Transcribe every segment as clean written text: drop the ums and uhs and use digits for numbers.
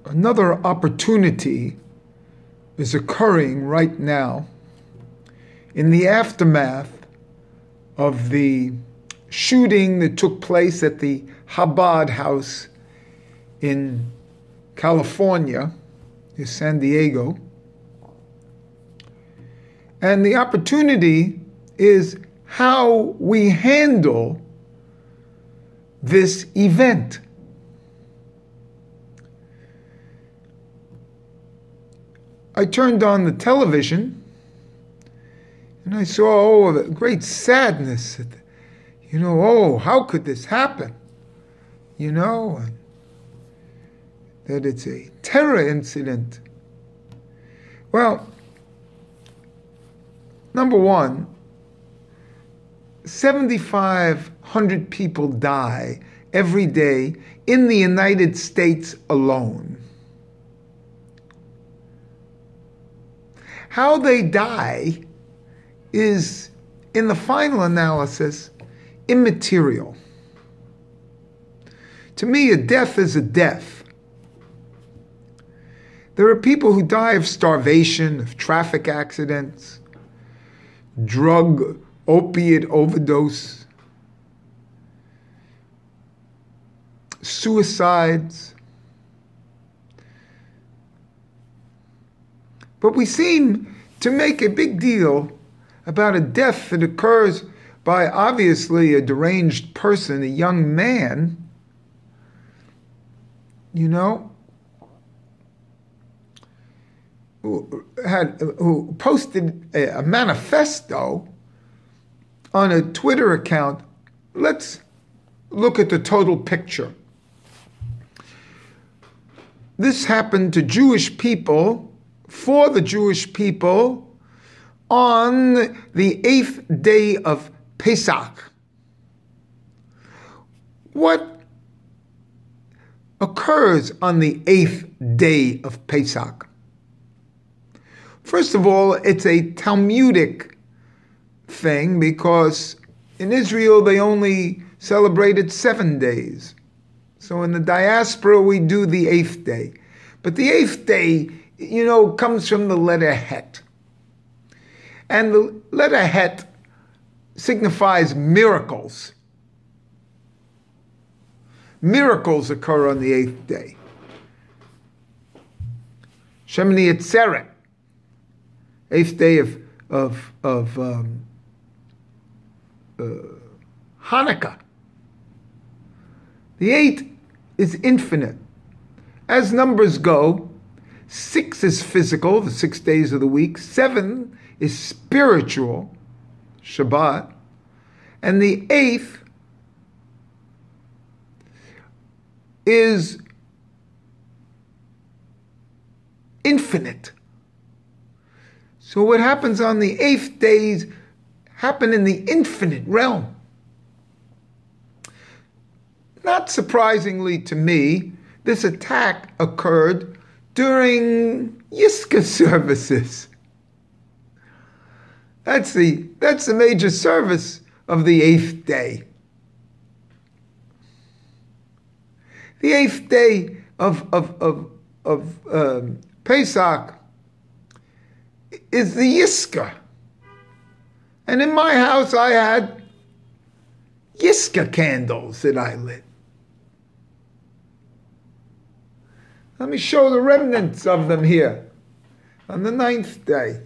Another opportunity is occurring right now in the aftermath of the shooting that took place at the Chabad house in California, in San Diego. And the opportunity is how we handle this event. I turned on the television and I saw, the great sadness. How could this happen? And that it's a terror incident. Well, number one, 7,500 people die every day in the United States alone. How they die is, in the final analysis, immaterial. To me, a death is a death. There are people who die of starvation, of traffic accidents, drug, opiate overdose, suicides. But we seem to make a big deal about a death that occurs by obviously a deranged person, a young man, who posted a manifesto on a Twitter account. Let's look at the total picture. This happened to Jewish people, for the Jewish people, on the 8th day of Pesach. What occurs on the 8th day of Pesach? First of all, it's a Talmudic thing because in Israel they only celebrated 7 days. So in the diaspora we do the 8th day. But the 8th day, comes from the letter Het. And the letter Het signifies miracles. Miracles occur on the 8th day. Shemini Atzeret, 8th day of Hanukkah. The 8 is infinite. As numbers go, 6 is physical, the 6 days of the week. 7 is spiritual, Shabbat. And the 8th is infinite. So what happens on the 8th days happen in the infinite realm. Not surprisingly to me, this attack occurred during Yiska services. That's the major service of the 8th day. The 8th day of Pesach is the Yiska. And in my house I had Yiska candles that I lit. Let me show the remnants of them here on the 9th day.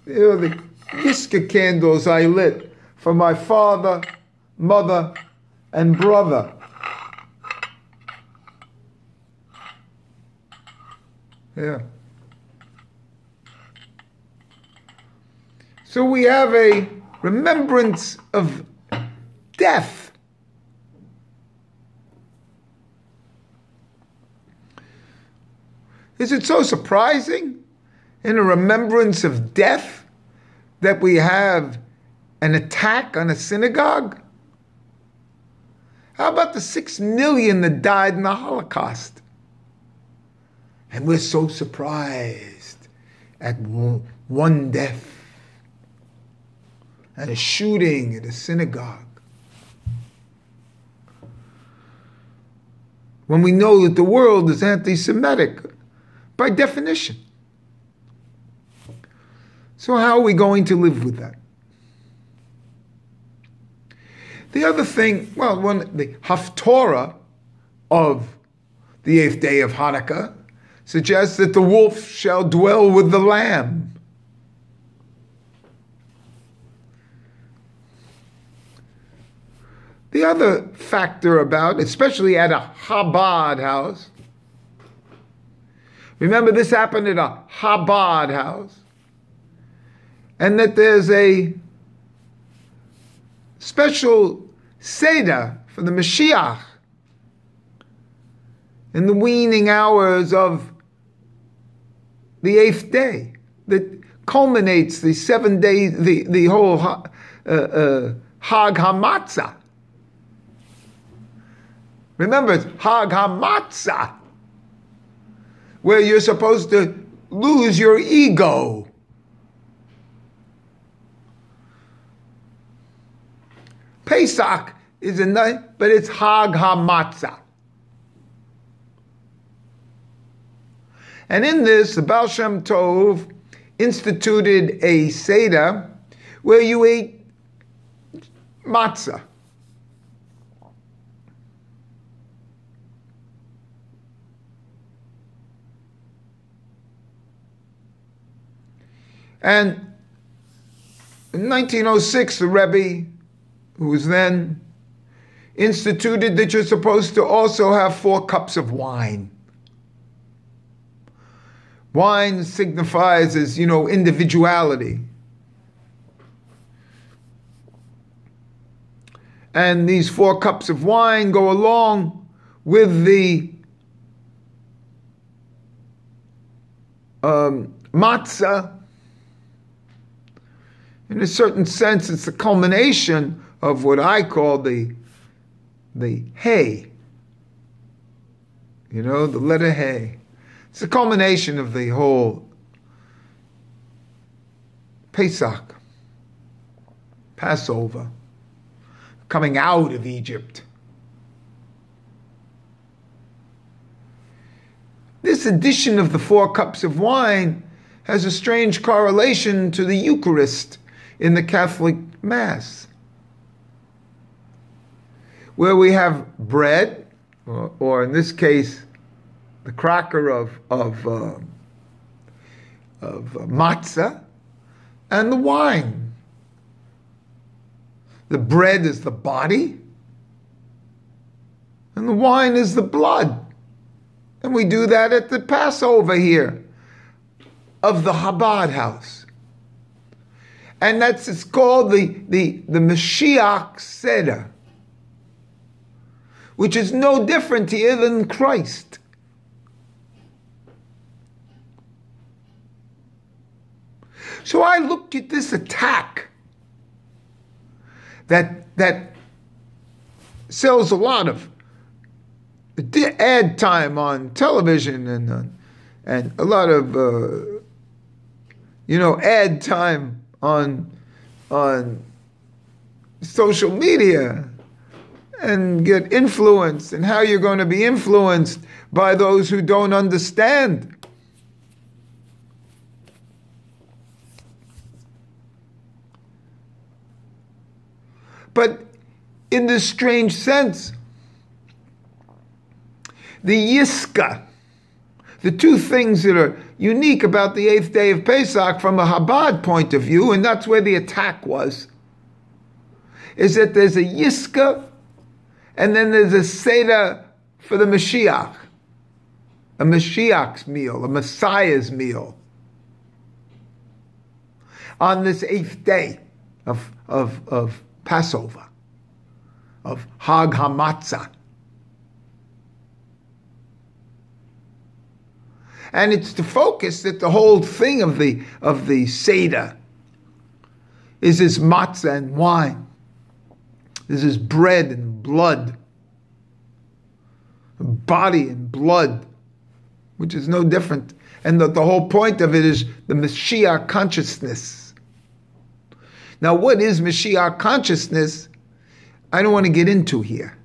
Here are the Yiska candles I lit for my father, mother, and brother. Yeah. So we have a remembrance of death. Is it so surprising in a remembrance of death that we have an attack on a synagogue? How about the 6 million that died in the Holocaust? And we're so surprised at one death and a shooting at a synagogue. when we know that the world is anti-Semitic by definition. So how are we going to live with that? The other thing, the Haftorah of the 8th day of Hanukkah suggests that the wolf shall dwell with the lamb. The other factor about, especially at a Chabad house, remember this happened at a Chabad house, and that there's a special Seder for the Mashiach in the weaning hours of the 8th day that culminates the 7 days, the whole Hag HaMatzah. Remember, it's Hag HaMatzah, where you're supposed to lose your ego. Pesach is a night, but it's Hag HaMatzah. And in this, the Baal Shem Tov instituted a Seder where you ate matzah. And in 1906, the Rebbe, who was then, instituted that you're supposed to also have 4 cups of wine. Wine signifies as, individuality. And these 4 cups of wine go along with the matzah. In a certain sense, it's the culmination of what I call the hay. The letter hay. It's the culmination of the whole Pesach, Passover, coming out of Egypt. This addition of the 4 cups of wine has a strange correlation to the Eucharist in the Catholic Mass, where we have bread, or in this case, the cracker of matzah, and the wine. The bread is the body, and the wine is the blood. And we do that at the Passover here of the Chabad house. And it's called the Mashiach Seder, which is no different here than Christ. So I looked at this attack that sells a lot of ad time on television and a lot of ad time on social media, and get influenced, and how you're going to be influenced by those who don't understand. But in this strange sense, the Yiska, the 2 things that are unique about the 8th day of Pesach from a Chabad point of view, and that's where the attack was, is that there's a Yiska and then there's a Seder for the Mashiach, a Mashiach's meal, a Messiah's meal, on this 8th day of Passover, of Hag HaMatzah. And it's to focus that the whole thing of the Seder is this matzah and wine. This is bread and blood, body and blood, which is no different. And the whole point of it is the Mashiach consciousness. Now, what is Mashiach consciousness? I don't want to get into here.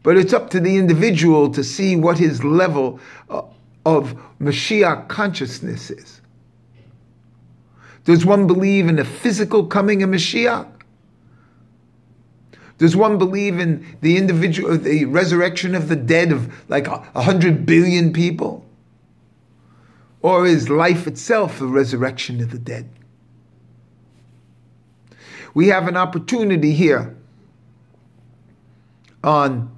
But it's up to the individual to see what his level of Mashiach consciousness is. Does one believe in the physical coming of Mashiach? Does one believe in the resurrection of the dead of like 100 billion people? Or is life itself the resurrection of the dead? We have an opportunity here on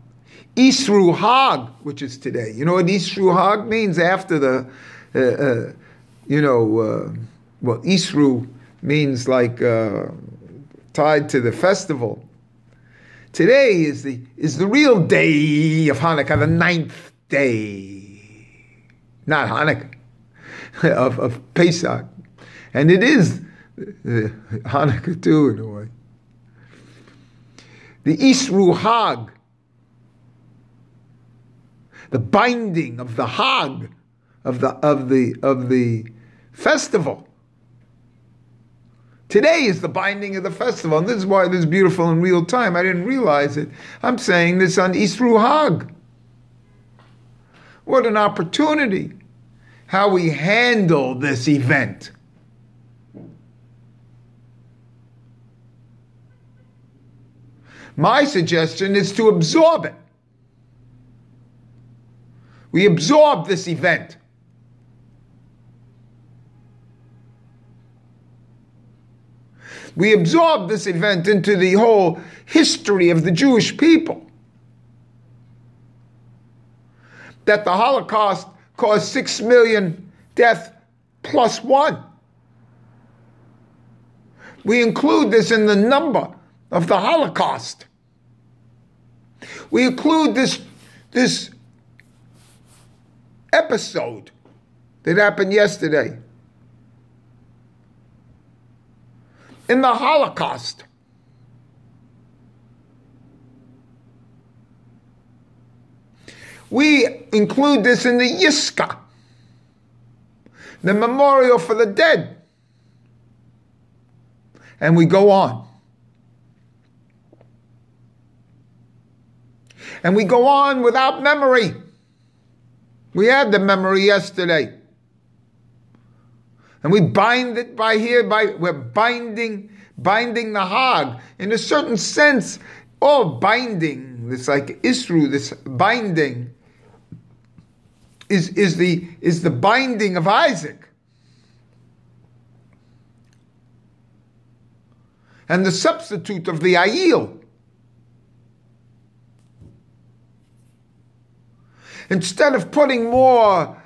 Isru Hag, which is today. You know what Isru Hag means? After the, well, Isru means like tied to the festival. Today is the real day of Hanukkah, the 9th day. Not Hanukkah, of Pesach. And it is Hanukkah too, in a way. The Isru Hag, the binding of the Hag, of the festival. Today is the binding of the festival, and this is why this is beautiful in real time. I didn't realize it. I'm saying this on Isru Hag. What an opportunity. How we handle this event. My suggestion is to absorb it. We absorb this event. We absorb this event into the whole history of the Jewish people. That the Holocaust caused 6 million deaths plus one. We include this in the number of the Holocaust. We include this episode that happened yesterday in the Holocaust. We include this in the Yiska, the memorial for the dead. And we go on. And we go on without memory. We had the memory yesterday. And we bind it by here, we're binding the Hag. In a certain sense, all binding, this like Isru, this binding, is the binding of Isaac. And the substitute of the Ayil. Instead of putting more,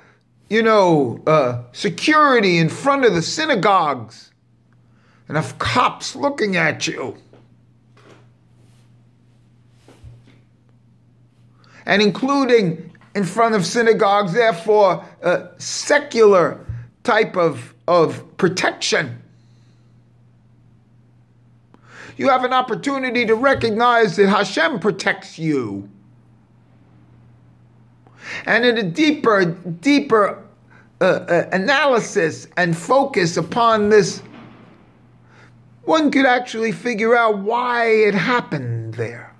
security in front of the synagogues and of cops looking at you, and including in front of synagogues, therefore, a secular type of protection. You have an opportunity to recognize that Hashem protects you. And in a deeper analysis and focus upon this, one could actually figure out why it happened there.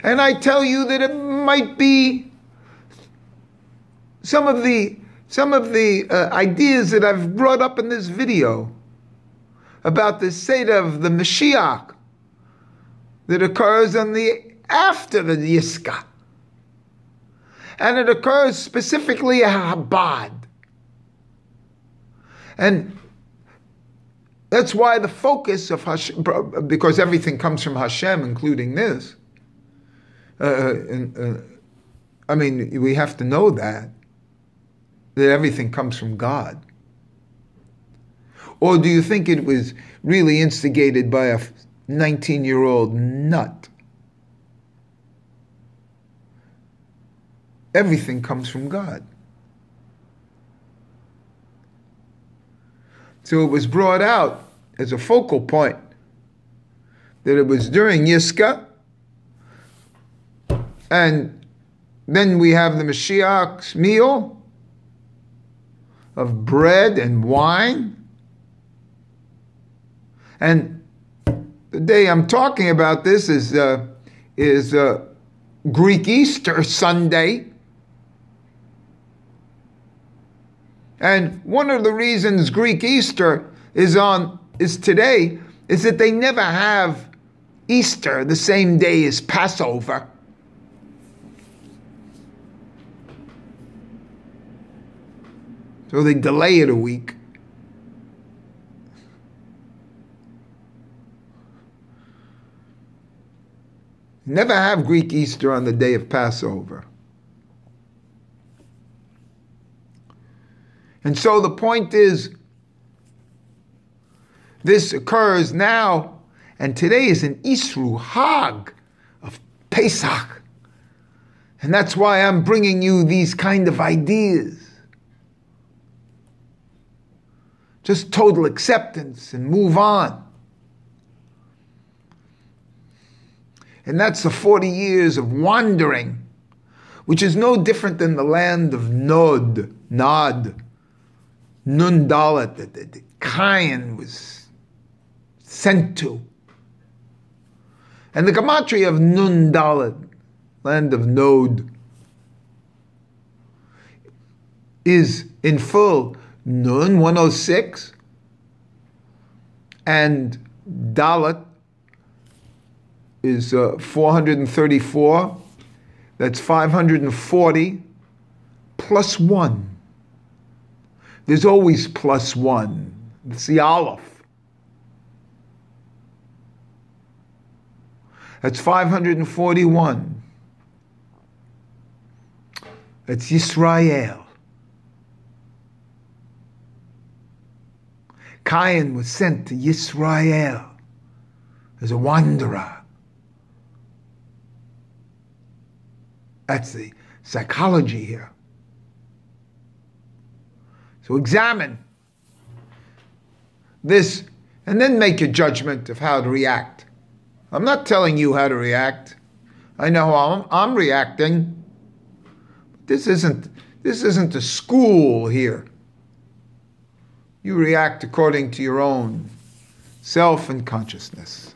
And I tell you that it might be some of the ideas that I've brought up in this video about the Seder of the Mashiach that occurs after the Yiska. And it occurs specifically at Chabad. And that's why the focus of Hashem, because everything comes from Hashem, including this. We have to know that everything comes from God. Or do you think it was really instigated by a 19-year-old nut? Everything comes from God. So it was brought out as a focal point that it was during Yiska, and then we have the Mashiach's meal of bread and wine. And the day I'm talking about this is is Greek Easter Sunday. And one of the reasons Greek Easter is today is that they never have Easter the same day as Passover. So they delay it a week. Never have Greek Easter on the day of Passover. And so the point is, this occurs now, and today is an Isru Hag of Pesach. And that's why I'm bringing you these kind of ideas. Just total acceptance and move on. And that's the 40 years of wandering, which is no different than the land of Nod, Nun Dalet, that Cain was sent to. And the gematria of Nun Dalet, land of Nod, is in full Nun 106 and Dalet is 434. That's 540 plus 1. There's always plus 1. It's the Aleph. That's 541. That's Yisrael. Cain was sent to Yisrael as a wanderer. That's the psychology here. So examine this and then make a judgment of how to react. I'm not telling you how to react. I know how I'm reacting. This isn't a school here. You react according to your own self and consciousness.